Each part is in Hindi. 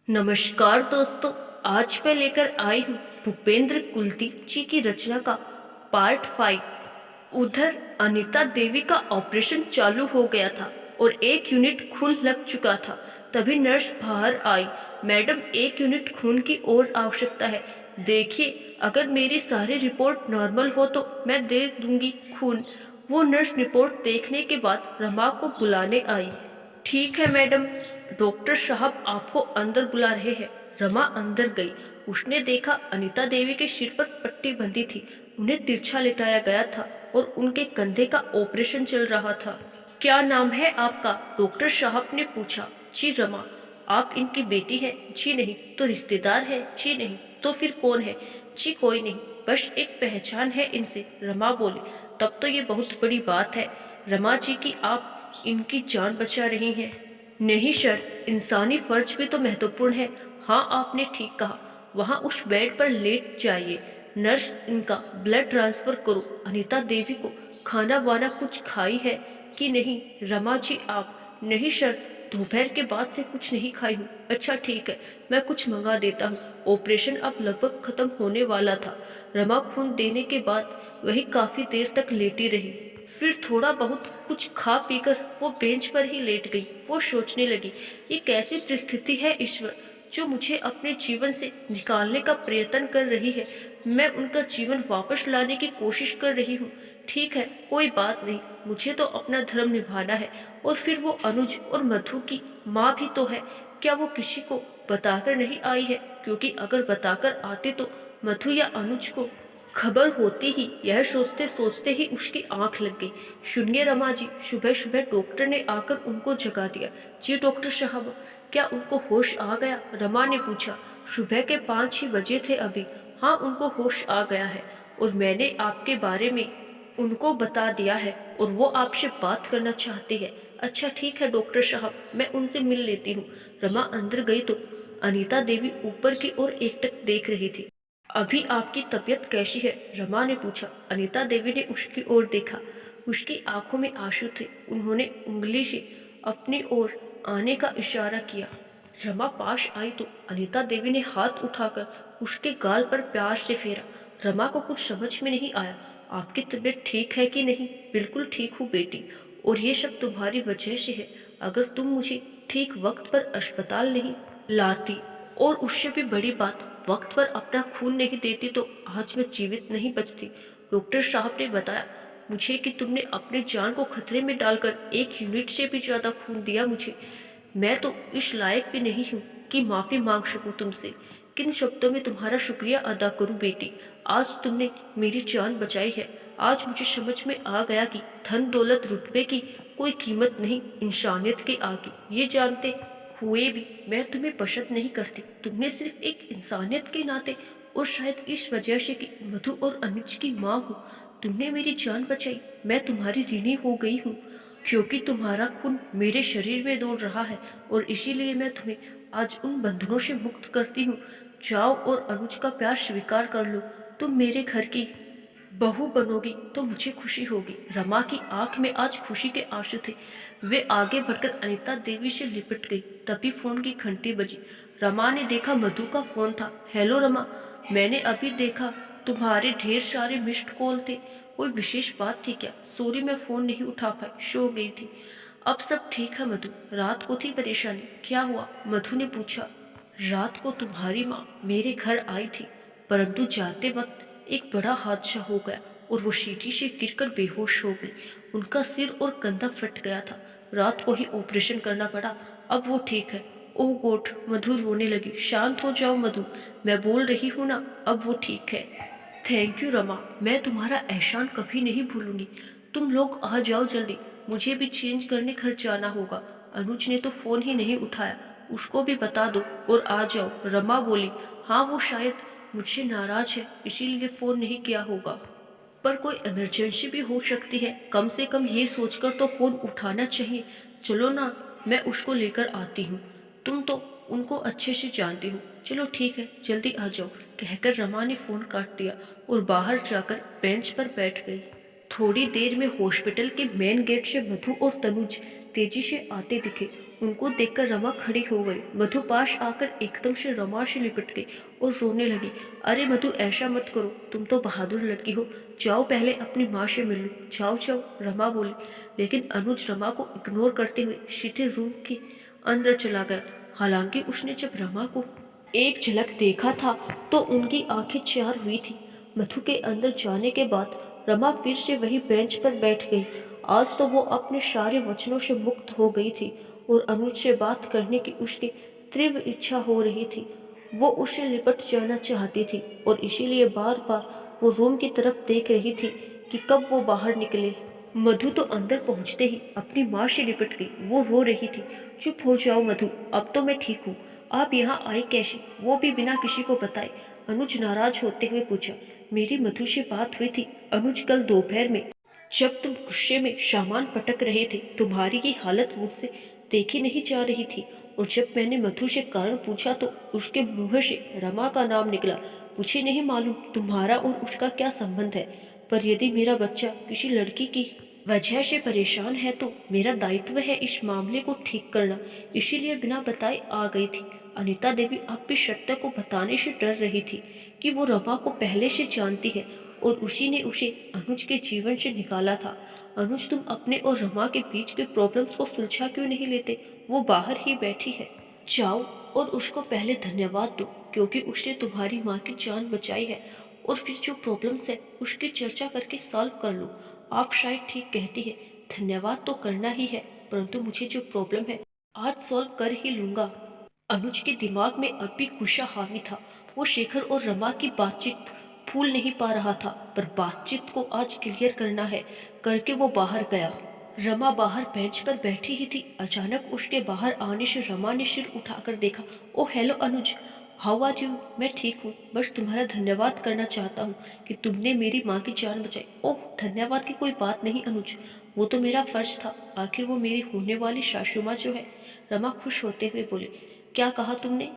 नमस्कार दोस्तों। आज मैं लेकर आई हूँ भूपेंद्र कुलदीप जी की रचना का पार्ट 5। उधर अनीता देवी का ऑपरेशन चालू हो गया था और 1 यूनिट खून लग चुका था। तभी नर्स बाहर आई। मैडम, 1 यूनिट खून की और आवश्यकता है। देखिए, अगर मेरी सारी रिपोर्ट नॉर्मल हो तो मैं दे दूंगी खून। वो नर्स रिपोर्ट देखने के बाद रमा को बुलाने आई। ठीक है मैडम, डॉक्टर साहब आपको अंदर बुला रहे हैं। रमा अंदर गई। उसने देखा अनीता देवी के सिर पर पट्टी बंधी थी। उन्हें तिरछा लिटाया गया था और उनके कंधे का ऑपरेशन चल रहा था। क्या नाम है आपका? डॉक्टर साहब ने पूछा। जी रमा। आप इनकी बेटी है? जी नहीं। तो रिश्तेदार है? जी नहीं। तो फिर कौन है? जी कोई नहीं, बस एक पहचान है इनसे, रमा बोली। तब तो ये बहुत बड़ी बात है रमा जी की आप इनकी जान बचा रही हैं। नहीं सर, इंसानी फर्ज भी तो महत्वपूर्ण है। हाँ, आपने ठीक कहा। वहाँ उस बेड पर लेट जाइए। नर्स, इनका ब्लड ट्रांसफर करो। अनीता देवी को खाना वाना कुछ खाई है कि नहीं? रमा जी आप? नहीं सर, दोपहर के बाद से कुछ नहीं खाई हूँ। अच्छा ठीक है, मैं कुछ मंगा देता हूँ। ऑपरेशन अब लगभग खत्म होने वाला था। रमा खून देने के बाद वही काफी देर तक लेटी रही। फिर थोड़ा बहुत कुछ खा पीकर वो बेंच पर ही लेट गई। वो सोचने लगी, ये कैसी परिस्थिति है ईश्वर, जो मुझे अपने जीवन से निकालने का प्रयत्न कर रही है। मैं उनका जीवन वापस लाने की कोशिश कर रही हूँ। ठीक है, कोई बात नहीं, मुझे तो अपना धर्म निभाना है। और फिर वो अनुज और मधु की माँ भी तो है। क्या वो किसी को बताकर नहीं आई है? क्योंकि अगर बताकर आते तो मधु या अनुज को खबर होती ही। यह सोचते सोचते ही उसकी आंख लग गई। सुनिए रमा जी, सुबह सुबह डॉक्टर ने आकर उनको जगा दिया। जी डॉक्टर साहब, क्या उनको होश आ गया? रमा ने पूछा। सुबह के 5 ही बजे थे अभी। हाँ, उनको होश आ गया है और मैंने आपके बारे में उनको बता दिया है और वो आपसे बात करना चाहती है। अच्छा ठीक है डॉक्टर साहब, मैं उनसे मिल लेती हूँ। रमा अंदर गई तो अनीता देवी ऊपर की ओर एकटक देख रही थी। अभी आपकी तबीयत कैसी है? रमा ने पूछा। अनीता देवी ने उसकी ओर देखा। उसकी आंखों में आंसू थे। उन्होंने उंगली से अपनी ओर आने का इशारा किया। रमा पास आई तो अनीता देवी ने हाथ उठाकर उसके गाल पर प्यार से फेरा। रमा को कुछ समझ में नहीं आया। आपकी तबीयत ठीक है कि नहीं? बिल्कुल ठीक हूँ बेटी, और ये सब तुम्हारी वजह से है। अगर तुम मुझे ठीक वक्त पर अस्पताल नहीं लाती, और उससे भी बड़ी बात, वक्त पर अपना खून नहीं देती, तो आज मैं जीवित नहीं बचती। डॉक्टर साहब ने बताया मुझे कि तुमने अपनी जान को खतरे में डालकर 1 यूनिट से भी ज्यादा खून दिया मुझे। मैं तो इस लायक भी नहीं हूँ कि माफी मांग सकूं तुमसे। किन शब्दों में तुम्हारा शुक्रिया अदा करूं बेटी? आज तुमने मेरी जान बचाई है। आज मुझे समझ में आ गया कि धन दौलत रुतबे की कोई कीमत नहीं इंसानियत के आगे। ये जानते हुए भी मैं तुम्हें पसंद नहीं करती। तुमने सिर्फ एक इंसानियत के नाते, और शायद इस वजह से कि मधु और अनुज की माँ हूँ, तुमने मेरी जान बचाई। मैं तुम्हारी ऋणी हो गई हूँ, क्योंकि तुम्हारा खून मेरे शरीर में दौड़ रहा है, और इसीलिए मैं तुम्हें आज उन बंधनों से मुक्त करती हूँ। जाओ और अनुज का प्यार स्वीकार कर लो। तुम मेरे घर की बहू बनोगी तो मुझे खुशी होगी। रमा की आंख में आज खुशी के आंसू थे। वे आगे बढ़कर अनीता देवी से लिपट गई। तभी फोन की घंटी बजी। रमा ने देखा मधु का फोन था। हेलो रमा, मैंने अभी देखा तुम्हारे ढेर सारे मिस्ड कॉल थे। कोई विशेष बात थी क्या? सॉरी, मैं फोन नहीं उठा पाई, सो गई थी। अब सब ठीक है मधु, रात को थी परेशानी। क्या हुआ? मधु ने पूछा। रात को तुम्हारी माँ मेरे घर आई थी, परंतु जाते वक्त एक बड़ा हादसा हो गया और वो सीढ़ी से गिरकर बेहोश हो गई। उनका सिर और कंधा फट गया था। रात को ही ऑपरेशन करना पड़ा। अब वो ठीक है। ओह गॉड, मधु रोने लगी। शांत हो जाओ मधु, मैं बोल रही हूँ ना, अब वो ठीक है। थैंक यू रमा, मैं तुम्हारा एहसान कभी नहीं भूलूंगी। तुम लोग आ जाओ जल्दी, मुझे भी चेंज करने घर जाना होगा। अनुज ने तो फोन ही नहीं उठाया, उसको भी बता दो और आ जाओ। रमा बोली। हाँ, वो शायद मुझसे नाराज है, इसीलिए फोन नहीं किया होगा। पर कोई इमरजेंसी भी हो सकती है, कम से कम ये सोचकर तो फोन उठाना चाहिए। चलो ना, मैं उसको लेकर आती हूँ। तुम तो उनको अच्छे से जानती हो। चलो ठीक है, जल्दी आ जाओ, कहकर रमा ने फोन काट दिया और बाहर जाकर बेंच पर बैठ गई। थोड़ी देर में हॉस्पिटल के मेन गेट से मधु और तनुज तेजी से आते दिखे। उनको देखकर रमा खड़ी हो गई। मधु पास आकर एकदम से रमा से लिपट गई और रोने लगी। अरे मधु, ऐसा मत करो, तुम तो बहादुर लड़की हो। जाओ पहले अपनी माँ से मिल लो। जाओ जाओ, रमा बोली। लेकिन अनुज रमा को इग्नोर करते हुए सीधे रूम के अंदर चला गया। हालांकि उसने जब रमा को एक झलक देखा था तो उनकी आंखें चार हुई थी। मधु के अंदर जाने के बाद रमा फिर से वही बेंच पर बैठ गई। आज तो वो अपने सारे वचनों से मुक्त हो गई थी और अनुज से बात करने की उसकी तीव्र इच्छा हो रही थी। वो उससे लिपट जाना चाहती थी और इसीलिए बार बार वो रूम की तरफ देख रही थी कि कब वो बाहर निकले। मधु तो अंदर पहुंचते ही अपनी माँ से लिपट गई। वो रो रही थी। चुप हो जाओ मधु, अब तो मैं ठीक हूँ। आप यहाँ आई कैसे, वो भी बिना किसी को बताए? अनुज नाराज होते हुए पूछा। मेरी मधु से बात हुई थी अनुज, कल दोपहर में, जब तुम गुस्से में सामान पटक रहे थे। तुम्हारी ये हालत मुझसे देखी नहीं जा रही थी और जब मैंने मधु से कारण पूछा तो उसके मुंह से रमा का नाम निकला। मुझे नहीं मालूम तुम्हारा और उसका क्या संबंध है, पर यदि मेरा बच्चा किसी लड़की की वजह से परेशान है तो मेरा दायित्व है इस मामले को ठीक करना। इसीलिए बिना बताए आ गई थी। अनीता देवी अब भी सत्य को बताने से डर रही थी कि वो रमा को पहले से जानती है और उसी ने उसे अनुज के जीवन से निकाला था। अनुज, तुम अपने और रमा के बीच के प्रॉब्लम्स को सुलझा क्यों नहीं लेते? वो बाहर ही बैठी है। जाओ और उसको पहले धन्यवाद दो क्योंकि उसने तुम्हारी माँ की जान बचाई है, और फिर जो प्रॉब्लम्स है उसकी चर्चा करके सॉल्व कर लो। आप शायद ठीक कहती है, धन्यवाद तो करना ही है, परंतु मुझे जो प्रॉब्लम है आज सॉल्व कर ही लूंगा। अनुज के दिमाग में अब भी गुस्सा हावी था। वो शेखर और रमा की बातचीत भूल नहीं पा रहा था, पर बातचीत को आज क्लियर करना है करके वो बाहर गया। रमा बाहर बेंच पर बैठी ही थी। अचानक उसके बाहर आने से रमा ने सिर उठाकर देखा। Oh hello Anuj, how are you? मैं ठीक हूँ, बस तुम्हारा धन्यवाद करना चाहता हूँ कि तुमने मेरी माँ की जान बचाई। ओह, धन्यवाद की कोई बात नहीं अनुज, वो तो मेरा फर्ज था। आखिर वो मेरी होने वाली सासू माँ जो है। रमा खुश होते हुए बोली। क्या कहा तुमने?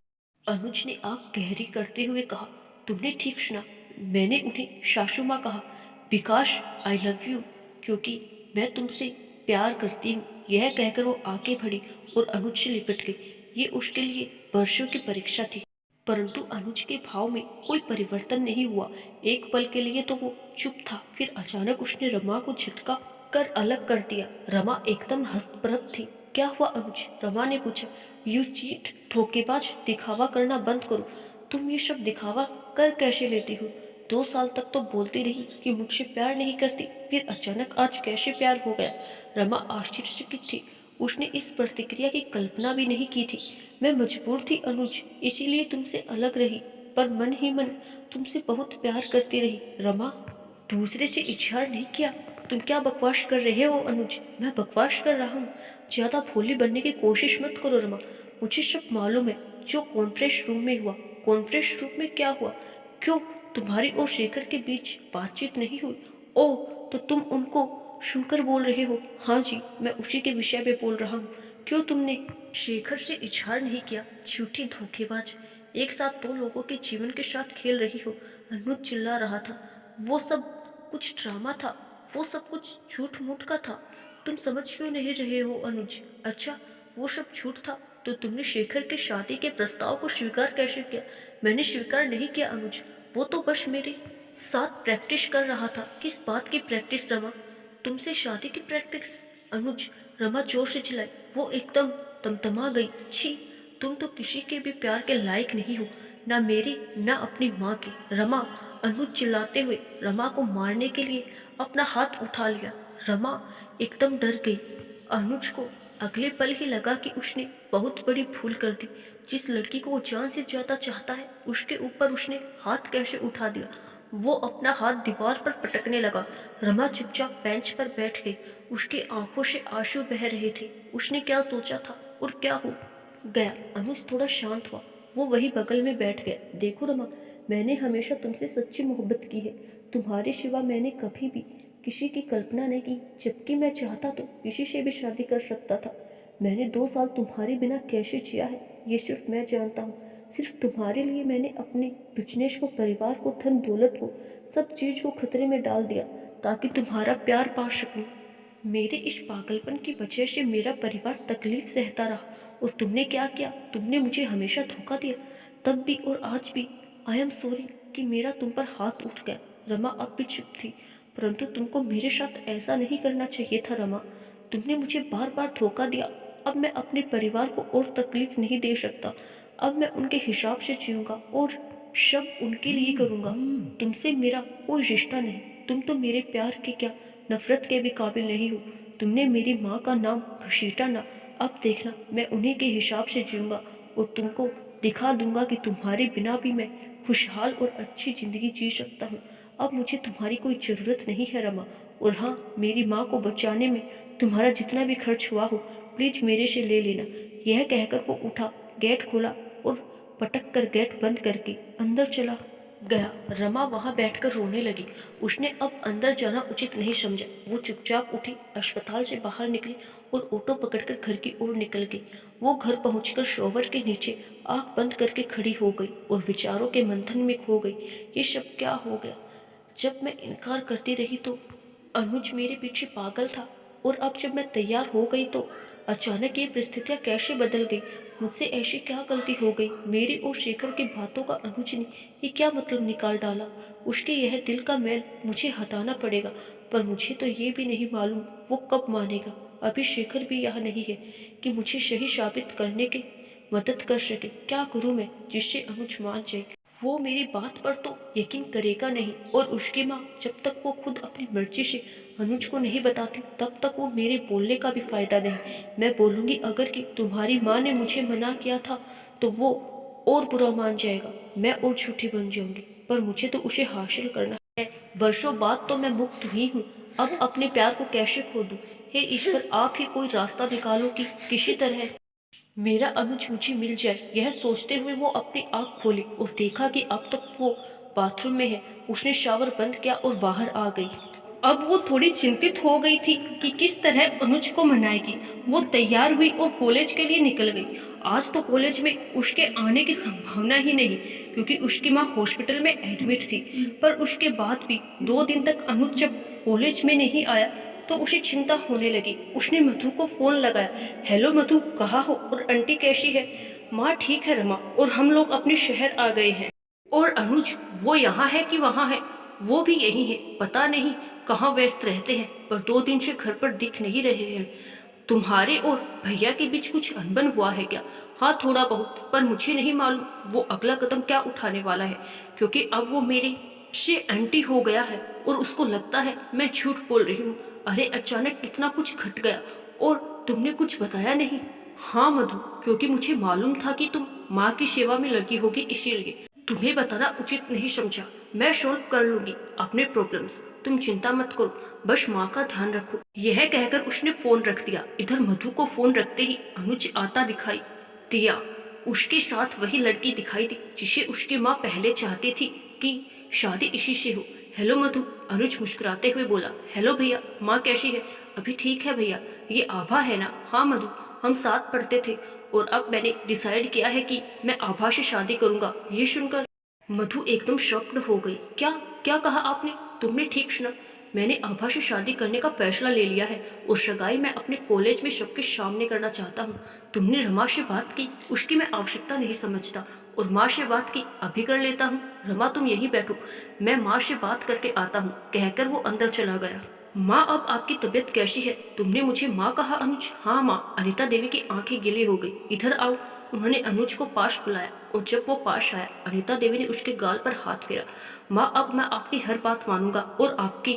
अनुज ने आंख गहरी करते हुए कहा। तुमने ठीक सुना, मैंने उन्हें सासू माँ कहा। विकास, आई लव यू, क्योंकि मैं तुमसे प्यार करती हूँ। यह कहकर वो आगे बढ़ी और अनुज से लिपट गई। ये उसके लिए वर्षों की परीक्षा थी, परंतु अनुज के भाव में कोई परिवर्तन नहीं हुआ। एक पल के लिए तो वो चुप था, फिर अचानक उसने रमा को झटका कर अलग कर दिया। रमा एकदम हस्तप्रभ थी। क्या हुआ अनुज? रमा ने पूछा। यू चीट, धोखेबाज, दिखावा करना बंद करो। तुम ये सब दिखावा कर कैसे लेती हो? 2 साल तक तो बोलती रही कि मुझसे प्यार नहीं करती, फिर अचानक आज कैसे प्यार हो गया? रमा आश्चर्यचकित थी। उसने इस प्रतिक्रिया की कल्पना भी नहीं की थी। मैं मजबूर थी अनुज, इसीलिए तुमसे अलग रही, पर मन ही मन तुमसे बहुत प्यार करती रही। रमा, दूसरे से इजहार नहीं किया? तुम क्या बकवास कर रहे हो अनुज? मैं बकवास कर रहा हूँ? ज्यादा भोली बनने की कोशिश मत करो रमा। मुझे सब मालूम है जो कॉन्फ्रेंस रूम में हुआ। कॉन्फ्रेंस रूम में क्या हुआ? क्यों, तुम्हारी और शेखर के बीच बातचीत नहीं हुई? ओह, तो तुम उनको सुनकर बोल रहे हो? हाँ जी, मैं उसी के विषय में बोल रहा हूँ। क्यों, तुमने शेखर से इजहार नहीं किया? झूठी धोखेबाज, एक साथ 2 लोगों के जीवन के साथ खेल रही हो। अनुज चिल्ला रहा था। वो सब कुछ ड्रामा था, वो सब कुछ झूठ मूठ का था। तुम समझ क्यों नहीं रहे हो अनुज? अच्छा, वो सब झूठ था तो तुमने शेखर के शादी के प्रस्ताव को स्वीकार कैसे किया? मैंने स्वीकार नहीं किया अनुज, वो तो बस मेरे साथ प्रैक्टिस कर रहा था। किस बात की प्रैक्टिस रमा? तुमसे शादी की प्रैक्टिस? अनुज, रमा जोर से चिल्लाई। वो एकदम तमतमा गई। छी, तुम तो किसी के भी प्यार के लायक नहीं हो, ना मेरी ना अपनी माँ की। रमा, अनुज चिल्लाते हुए रमा को मारने के लिए अपना हाथ उठा लिया। रमा एकदम डर गई। अनुज को अगले पल ही लगा कि उसने बहुत बड़ी भूल कर दी। जिस लड़की को वो जान से ज्यादा चाहता है उसके ऊपर उसने हाथ कैसे उठा दिया? वो अपना हाथ दीवार पर पटकने लगा। रमा चुपचाप बेंच पर बैठ गई। उसकी आंखों से आंसू बह रहे थे। उसने क्या सोचा था और क्या हो गया? अनुज थोड़ा शांत हुआ। वो वही बगल में बैठ गया। देखो रमा, मैंने हमेशा तुमसे सच्ची मोहब्बत की है। तुम्हारे सिवा मैंने कभी भी किसी की कल्पना नहीं की, जबकि मैं चाहता तो किसी से भी शादी कर सकता था। मैंने 2 साल तुम्हारे बिना कैसे जिया है ये सिर्फ मैं जानता हूँ। सिर्फ तुम्हारे लिए मैंने अपने बिजनेस को, परिवार को, धन दौलत को, सब चीज को खतरे में डाल दिया ताकि तुम्हारा प्यार पा सकूं। मेरे इस पागलपन की वजह से मेरा परिवार तकलीफ सहता रहा और तुमने क्या किया? तुमने मुझे हमेशा धोखा दिया, तब भी और आज भी। आई एम सॉरी कि मेरा तुम पर हाथ उठ गया। रमा अब भी चुप थी। परंतु तुमको मेरे साथ ऐसा नहीं करना चाहिए था रमा। तुमने मुझे बार बार धोखा दिया। अब मैं अपने परिवार को और तकलीफ नहीं दे सकता। अब मैं उनके हिसाब से जीऊँगा और सब उनके लिए करूँगा। तुमसे मेरा कोई रिश्ता नहीं। तुम तो मेरे प्यार के क्या, नफरत के भी काबिल नहीं हो। तुमने मेरी माँ का नाम घसीटा ना। अब देखना, मैं उन्हीं के हिसाब से जीऊँगा और तुमको दिखा दूंगा कि तुम्हारे बिना भी मैं खुशहाल और अच्छी ज़िंदगी जी सकता हूँ। अब मुझे तुम्हारी कोई ज़रूरत नहीं है रमा। और हाँ, मेरी माँ को बचाने में तुम्हारा जितना भी खर्च हुआ हो, प्लीज़ मेरे से ले लेना। यह कहकर वो उठा, गेट खोला और पटक कर गेट बंद करके अंदर चला गया। रमा वहां बैठकर रोने लगी। उसने अब अंदर जाना उचित नहीं समझा। वो चुपचाप उठी, अस्पताल से बाहर निकली और ऑटो पकड़कर घर की ओर निकल गई। वो घर पहुंचकर शॉवर के नीचे आंख बंद करके खड़ी हो गई और विचारों के मंथन में खो गई। ये सब क्या हो गया? जब मैं इनकार करती रही तो अनुज मेरे पीछे पागल था, और अब जब मैं तैयार हो गई तो अचानक ये परिस्थितियाँ कैसे बदल गई? मुझसे ऐसी क्या गलती हो गई? मेरी और शेखर की बातों का अनुज ने ये क्या मतलब निकाल डाला? उसके यह दिल का मैल मुझे हटाना पड़ेगा, पर मुझे तो ये भी नहीं मालूम वो कब मानेगा। अभी शेखर भी यहाँ नहीं है कि मुझे सही साबित करने की मदद कर सके। क्या करूँ मैं जिससे अनुज मान जाए? वो मेरी बात पर तो यकीन करेगा नहीं, और उसकी माँ जब तक वो खुद अपनी मर्जी से अनुज को नहीं बताती तब तक वो मेरे बोलने का भी फायदा नहीं। मैं बोलूँगी अगर कि तुम्हारी माँ ने मुझे मना किया था तो वो और बुरा मान जाएगा, मैं और झूठी बन जाऊंगी। पर मुझे तो उसे हासिल करना है। वर्षों बाद तो मैं मुक्त हुई हूँ, अब अपने प्यार को कैसे खो दूँ? हे ईश्वर, आप ही कोई रास्ता निकालो कि किसी तरह मेरा अनुज मुझे मिल जाए। यह सोचते हुए वो अपनी आंख खोली और देखा कि अब तक वो बाथरूम में है। उसने शावर बंद किया और बाहर आ गई। अब वो थोड़ी चिंतित हो गई थी कि किस तरह अनुज को मनाएगी। वो तैयार हुई और कॉलेज के लिए निकल गई। आज तो कॉलेज में उसके आने की संभावना ही नहीं, क्योंकि उसकी माँ हॉस्पिटल में एडमिट थी। पर उसके बाद भी 2 दिन तक अनुज जब कॉलेज में नहीं आया तो उसे चिंता होने लगी। उसने मधु को फोन लगाया। हेलो मधु, कहाँ हो और आंटी कैसी है? माँ ठीक है रमा, और हम लोग अपने शहर आ गए हैं। और अनुज, वो यहाँ है कि वहाँ है? वो भी यही है, पता नहीं कहाँ व्यस्त रहते हैं, पर 2 दिन से घर पर दिख नहीं रहे हैं। तुम्हारे और भैया के बीच कुछ अनबन हुआ है क्या? हाँ, थोड़ा बहुत, पर मुझे नहीं मालूम वो अगला कदम क्या उठाने वाला है, क्योंकि अब वो मेरे से एंटी हो गया है और उसको लगता है मैं झूठ बोल रही हूँ। अरे अचानक इतना कुछ घट गया और तुमने कुछ बताया नहीं? हाँ मधु, क्योंकि मुझे मालूम था कि तुम माँ की सेवा में लगी होगी, इसीलिए तुम्हें बताना उचित नहीं समझा। मैं सॉल्व कर लूंगी अपने प्रॉब्लम्स, तुम चिंता मत करो, बस माँ का ध्यान रखो। यह कहकर उसने फोन रख दिया। इधर मधु को फोन रखते ही अनुज आता दिखाई दिया। उसके साथ वही लड़की दिखाई दी जिसे उसकी माँ पहले चाहती थी कि शादी इसी से हो। हेलो मधु, अनुज मुस्कुराते हुए बोला। हेलो भैया, माँ कैसी है? अभी ठीक है भैया। ये आभा है ना? हाँ मधु, हम साथ पढ़ते थे और अब मैंने डिसाइड किया है कि मैं आभा से शादी करूंगा। ये सुनकर मधु एकदम शॉक्ड हो गई। क्या क्या कहा आपने? तुमने ठीक सुना, मैंने आभा से शादी करने का फैसला ले लिया है और सगाई मैं अपने कॉलेज में सबके सामने करना चाहता हूँ। तुमने रमा से बात की? उसकी मैं आवश्यकता नहीं समझता। और माँ से बात की? अभी कर लेता हूँ। रमा तुम यहीं बैठो, मैं माँ से बात करके आता हूँ, कहकर वो अंदर चला गया। माँ, अब आपकी तबीयत कैसी है? तुमने मुझे माँ कहा अनुज? हाँ माँ। अनिता देवी की आंखें गीली हो गई। इधर आओ। उन्होंने अनुज को पास बुलाया और जब वो पास आया अनिता देवी ने उसके गाल पर हाथ फेरा। माँ, अब मैं आपकी हर बात मानूंगा और आपकी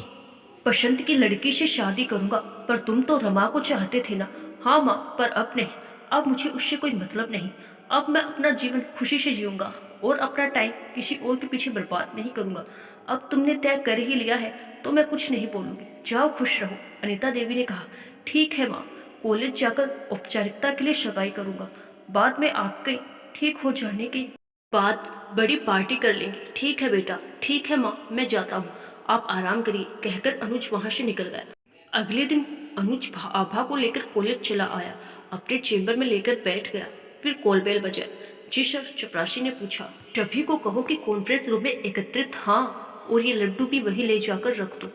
पसंद की लड़की से शादी करूंगा। पर तुम तो रमा को चाहते थे ना? हाँ माँ, पर अब नहीं। अब मुझे उससे कोई मतलब नहीं। अब मैं अपना जीवन खुशी से जीऊंगा और अपना टाइम किसी और के पीछे बर्बाद नहीं करूंगा। अब तुमने तय कर ही लिया है तो मैं कुछ नहीं बोलूंगी। जाओ, खुश रहो। अनिता देवी ने कहा। ठीक है माँ, कॉलेज जाकर औपचारिकता के लिए सगाई करूंगा। बाद में आपके ठीक हो जाने के बाद बड़ी पार्टी कर लेंगे। ठीक है बेटा। ठीक है माँ, मैं जाता हूँ, आप आराम करिए, कहकर अनुज वहां से निकल गया। अगले दिन अनुज आभा को लेकर कॉलेज चला आया, अपने चेम्बर में लेकर बैठ गया। फिर कॉल बेल बजा। जी सर, चपरासी ने पूछा। सभी को कहो कि कॉन्फ्रेंस रूम में एकत्रित। हाँ, और ये लड्डू भी वही ले जाकर रख दो।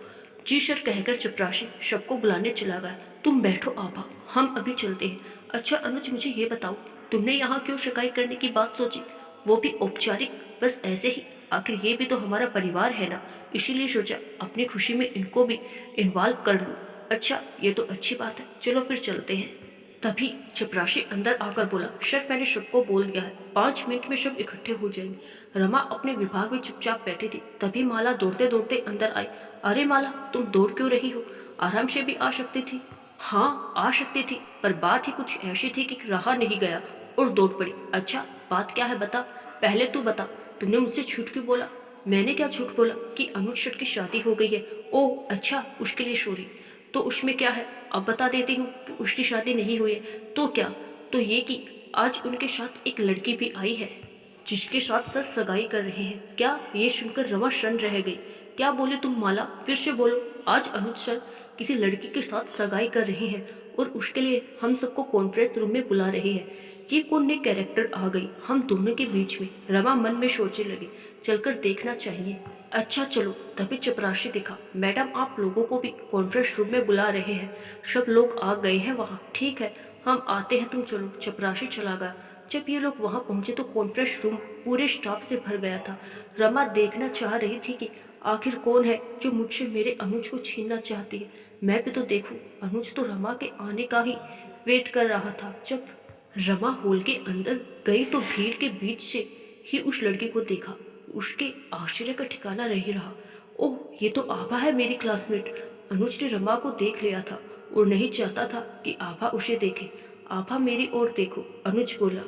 जी सर कहकर चपरासी सबको बुलाने चला गया। तुम बैठो आभा, हम अभी चलते हैं। अच्छा अनुज मुझे ये बताओ, तुमने यहाँ क्यों शिकायत करने की बात सोची, वो भी औपचारिक, बस ऐसे ही? आखिर ये भी तो हमारा परिवार है ना, इसीलिए सोचा अपनी खुशी में इनको भी इन्वॉल्व कर लूँ। अच्छा ये तो अच्छी बात है, चलो फिर चलते हैं। तभी चपरासी अंदर आकर बोला, सर मैंने सबको बोल दिया है, 5 मिनट में सब इकट्ठे हो जाएंगे। रमा अपने विभाग में चुपचाप बैठी थी, तभी माला दौड़ते दौड़ते अंदर आई। अरे माला तुम दौड़ क्यों रही हो, आराम से भी आ सकती थी। हाँ आ सकती थी, पर बात ही कुछ ऐसी थी कि रहा नहीं गया और दौड़ पड़ी। अच्छा बात क्या है बता, पहले तू बता, तुमने मुझसे झूठ क्यों बोला? मैंने क्या झूठ बोला कि अनुज सर की शादी हो गई है? ओह अच्छा, उसके लिए सॉरी। तो उसमें क्या है, अब बता देती हूँ कि उसकी शादी नहीं हुई है। तो क्या, तो ये कि आज उनके साथ एक लड़की भी आई है जिसके साथ सर सगाई कर रहे हैं। क्या, ये सुनकर रमा शन रह गई। क्या बोले तुम माला, फिर से बोलो। आज अनुज सर किसी लड़की के साथ सगाई कर रहे हैं और उसके लिए हम सबको कॉन्फ्रेंस रूम में बुला रहे हैं। ये कौन नई कैरेक्टर आ गई हम दोनों के बीच में? रमा मन में सोचने लगी, चलकर देखना चाहिए। अच्छा चलो। तभी चपरासी दिखा, मैडम आप लोगों को भी कॉन्फ्रेंस रूम में बुला रहे हैं, सब लोग आ गए हैं वहाँ। ठीक है हम आते हैं, तुम चलो। चपरासी चला गया। जब ये लोग वहाँ पहुंचे तो कॉन्फ्रेंस रूम पूरे स्टाफ से भर गया था। रमा देखना चाह रही थी कि आखिर कौन है जो मुझसे मेरे अनुज को छीनना चाहती है। मैं भी तो देखूं। अनुज तो रमा के आने का ही वेट कर रहा था। जब रमा हॉल के अंदर गई तो भीड़ के बीच से ही उस लड़की को देखा। उसके आश्चर्य का ठिकाना नहीं रहा। ओह ये तो आभा है, मेरी क्लासमेट। अनुज ने रमा को देख लिया था और नहीं चाहता था कि आभा उसे देखे। आभा मेरी ओर देखो, अनुज बोला।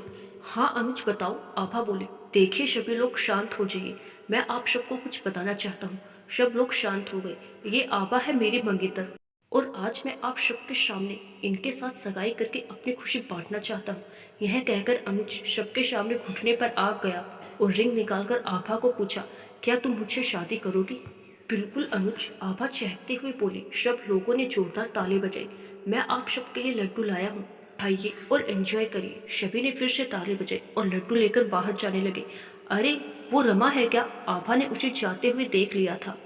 हाँ अनुज बताओ, आभा बोली। देखिए सभी लोग शांत हो जाइए, मैं आप सबको कुछ बताना चाहता हूँ। सब लोग शांत हो गए। ये आभा है मेरी मंगेतर और आज मैं आप सबके सामने इनके साथ सगाई करके अपनी खुशी बांटना चाहता हूँ। यह कहकर अनुज सबके सामने घुटने पर आ गया और रिंग निकालकर आभा को पूछा, क्या तुम मुझसे शादी करोगी? बिल्कुल अनुज, आभा चहकते हुए बोली। सब लोगों ने जोरदार ताली बजाई। मैं आप सबके लिए लड्डू लाया हूँ, खाइए और एंजॉय करिए। सभी ने फिर से ताली बजाई और लड्डू लेकर बाहर जाने लगे। अरे वो रमा है क्या? आभा ने उसे जाते हुए देख लिया था।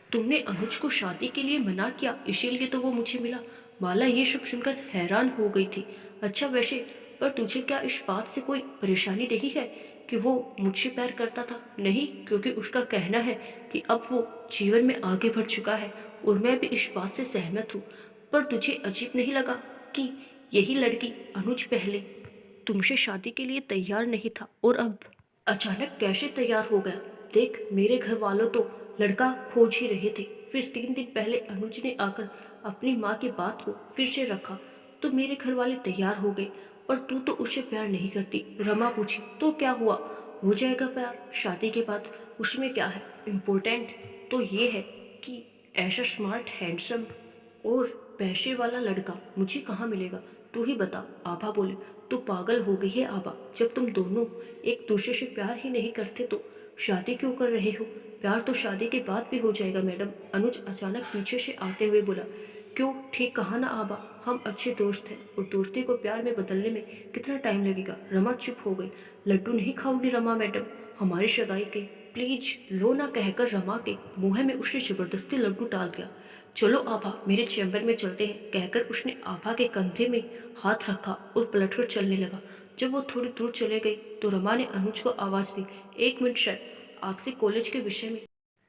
तुमने अनुज को शादी के लिए मना किया, इसीलिए तो वो मुझे मिला। माला ये सब सुनकर हैरान हो गई थी। अच्छा वैसे, पर तुझे क्या इस बात से कोई परेशानी नहीं है कि वो मुझसे प्यार करता था? नहीं, क्योंकि उसका कहना है कि अब वो जीवन में आगे बढ़ चुका है और मैं भी इस बात से सहमत हूँ। पर तुझे अजीब नहीं लगा कि यही लड़की अनुज पहले तुमसे शादी के लिए तैयार नहीं था और अब अचानक कैसे तैयार हो गया? देख मेरे घर वालों तो लड़का खोज ही रहे थे, फिर 3 दिन पहले अनुज ने आकर अपनी माँ की बात को फिर से रखा तो मेरे घर वाले तैयार हो गए। पर तू तो उससे प्यार नहीं करती। रमा पूछी। तो क्या हुआ, हो जाएगा प्यार शादी के बाद, उसमें क्या है। इम्पोर्टेंट तो ये है कि ऐसा स्मार्ट हैंडसम और पैसे वाला लड़का मुझे कहाँ मिलेगा, तू ही बता। आभा बोले। तू पागल हो गई है आभा, जब तुम दोनों एक दूसरे से प्यार ही नहीं करते तो शादी क्यों कर रहे हो? प्यार तो शादी के बाद भी हो जाएगा मैडम, अनुज अचानक पीछे से आते हुए बोला। क्यों, ठीक कहा ना आभा, हम अच्छे दोस्त हैं और दोस्ती को प्यार में बदलने में कितना टाइम लगेगा। रमा चुप हो गई। लड्डू नहीं खाओगी रमा मैडम, हमारी सगाई के प्लीज लो ना, कहकर रमा के मुंह में उसने जबरदस्ती लड्डू डाल दिया। चलो आभा मेरे चैम्बर में चलते हैं, कहकर उसने आभा के कंधे में हाथ रखा और पलटकर चलने लगा। जब वो थोड़ी दूर चले गई तो रमा ने अनुज को आवाज दी। 1 मिनट सर, आपसे कॉलेज के विषय में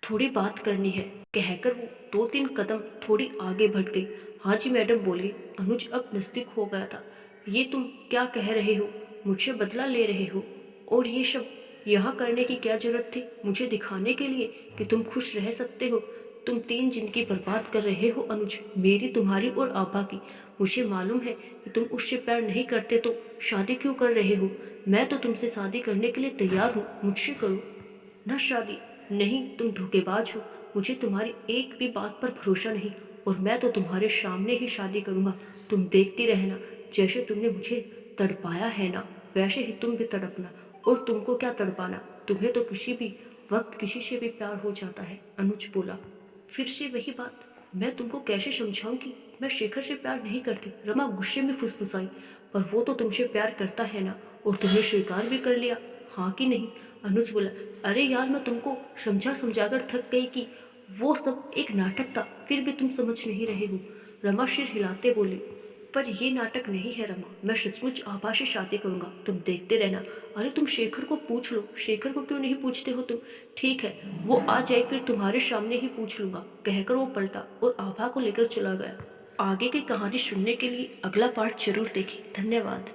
थोड़ी बात करनी है, कहकर वो 2-3 कदम थोड़ी आगे बढ़ गई। हाँ जी मैडम बोलिए। अनुज अब नजदीक हो गया था। ये तुम क्या कह रहे हो, मुझसे बदला ले रहे हो? और ये सब यहाँ करने की क्या जरूरत थी, मुझे दिखाने के लिए कि तुम खुश रह सकते हो? तुम 3 जिंदगी बर्बाद कर रहे हो अनुज, मेरी, तुम्हारी और आभा की। मुझे मालूम है कि तुम उससे प्यार नहीं करते तो शादी क्यों कर रहे हो। मैं तो तुमसे शादी करने के लिए तैयार हूँ, मुझसे करो ना शादी। नहीं, तुम धोखेबाज हो, मुझे तुम्हारी एक भी बात पर भरोसा नहीं और मैं तो तुम्हारे सामने ही शादी करूँगा। तुम देखती रहना, जैसे तुमने मुझे तड़पाया है ना वैसे ही तुम भी तड़पना। और तुमको क्या तड़पाना, तुम्हें तो किसी भी वक्त किसी से भी प्यार हो जाता है, अनुज बोला। फिर से वही बात, मैं तुमको कैसे समझाऊं कि मैं शेखर से प्यार नहीं करती, रमा गुस्से में फुसफुसाई। पर वो तो तुमसे प्यार करता है ना, और तुमने स्वीकार भी कर लिया, हाँ कि नहीं? अनुज बोला। अरे यार मैं तुमको समझा समझा कर थक गई कि वो सब एक नाटक था, फिर भी तुम समझ नहीं रहे हो। रमा सिर हिलाते बोली। पर ये नाटक नहीं है रमा, मैं सचमुच आभा से शादी करूंगा, तुम देखते रहना। अरे तुम शेखर को पूछ लो। शेखर को क्यों नहीं पूछते हो तुम? ठीक है, वो आ जाए फिर तुम्हारे सामने ही पूछ लूंगा, कहकर वो पलटा और आभा को लेकर चला गया। आगे की कहानी सुनने के लिए अगला पार्ट जरूर देखें। धन्यवाद।